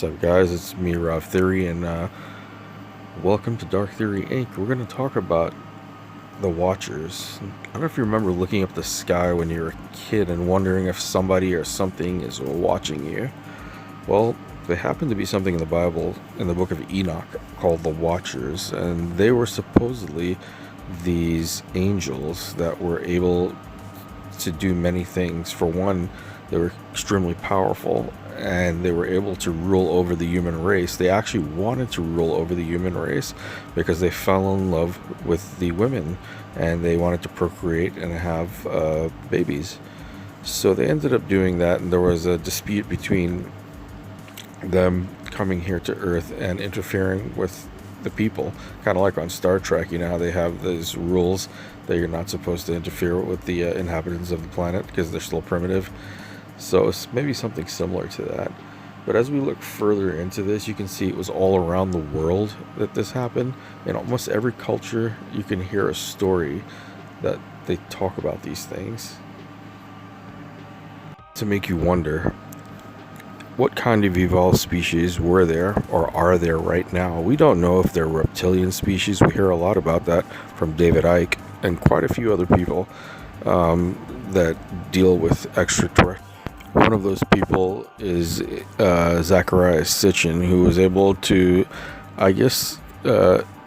up, guys? It's me, Rob Theory, and welcome to Dark Theory Inc. We're going to talk about the Watchers. I don't know if you remember looking up the sky when you were a kid and wondering if somebody or something is watching you. Well, they happen to be something in the Bible, in the book of Enoch, called the Watchers, and they were supposedly these angels that were able to do many things. For one, they were extremely powerful, and they were able to rule over the human race. They actually wanted to rule over the human race because they fell in love with the women, and they wanted to procreate and have babies. So they ended up doing that, and there was a dispute between them coming here to Earth and interfering with the people, kind of like on Star Trek. You know how they have those rules that you're not supposed to interfere with the inhabitants of the planet because they're still primitive. So it's maybe something similar to that. But as we look further into this, you can see it was all around the world that this happened. In almost every culture, you can hear a story that they talk about these things. To make you wonder, what kind of evolved species were there or are there right now? We don't know if they're reptilian species. We hear a lot about that from David Icke and quite a few other people that deal with extraterrestrial. One of those people is Zacharias Sitchin, who was able to, I guess,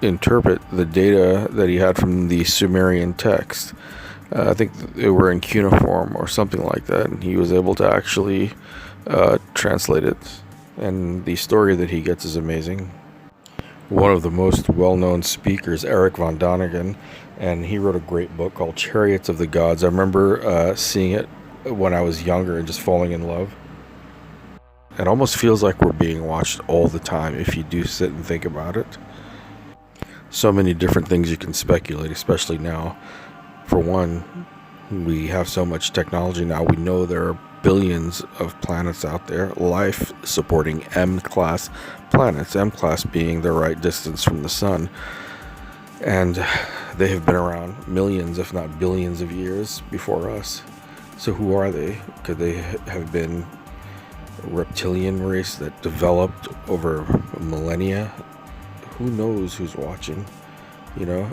interpret the data that he had from the Sumerian text. I think they were in cuneiform or something like that, and he was able to actually translate it. And the story that he gets is amazing. One of the most well-known speakers, Eric von Däniken, and he wrote a great book called Chariots of the Gods. I remember seeing it when I was younger and just falling in love. It almost feels like we're being watched all the time if you do sit and think about it. So many different things you can speculate, especially now. For one, we have so much technology now. We know there are billions of planets out there, life supporting M-class planets, M-class being the right distance from the sun. And they have been around millions, if not billions of years before us. So who are they? Could they have been a reptilian race that developed over millennia? Who knows who's watching? You know,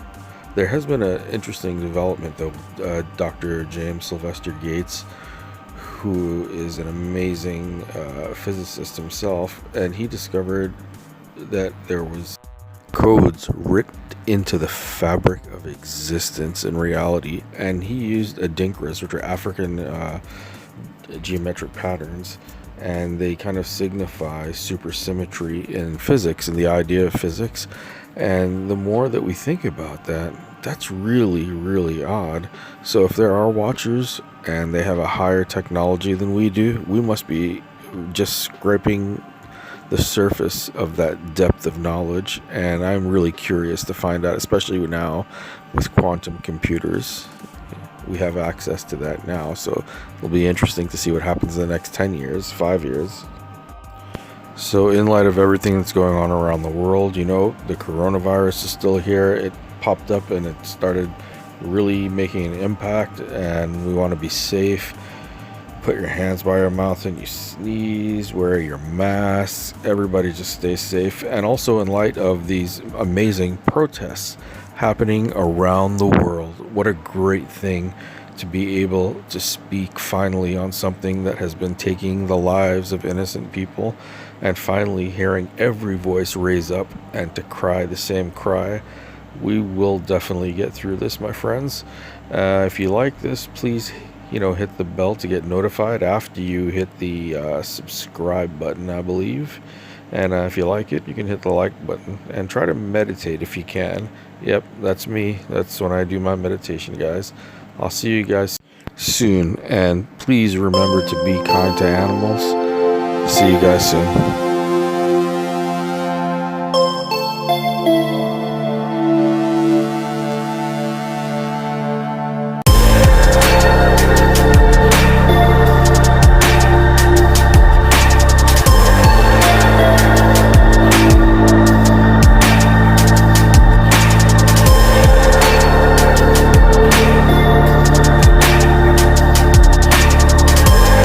there has been an interesting development though. Dr. James Sylvester Gates, who is an amazing physicist himself, and he discovered that there was codes written into the fabric of existence in reality, and he used adinkaras, which are African geometric patterns, and they kind of signify supersymmetry in physics and the idea of physics. And the more that we think about that, that's really, really odd. So if there are watchers and they have a higher technology than we do, we must be just scraping the surface of that depth of knowledge, and I'm really curious to find out, especially now with quantum computers. We have access to that now, so it'll be interesting to see what happens in the next 10 years, 5 years. So in light of everything that's going on around the world, you know, the coronavirus is still here. It popped up and it started really making an impact, and we want to be safe. Put your hands by your mouth and you sneeze, wear your mask, everybody just stay safe. And also in light of these amazing protests happening around the world, what a great thing to be able to speak finally on something that has been taking the lives of innocent people, and finally hearing every voice raise up and to cry the same cry. We will definitely get through this, my friends. If you like this, please hit the bell to get notified after you hit the subscribe button, I believe. And if you like it, you can hit the like button and try to meditate if you can. Yep, that's me. That's when I do my meditation, guys. I'll see you guys soon, and please remember to be kind to animals. See you guys soon.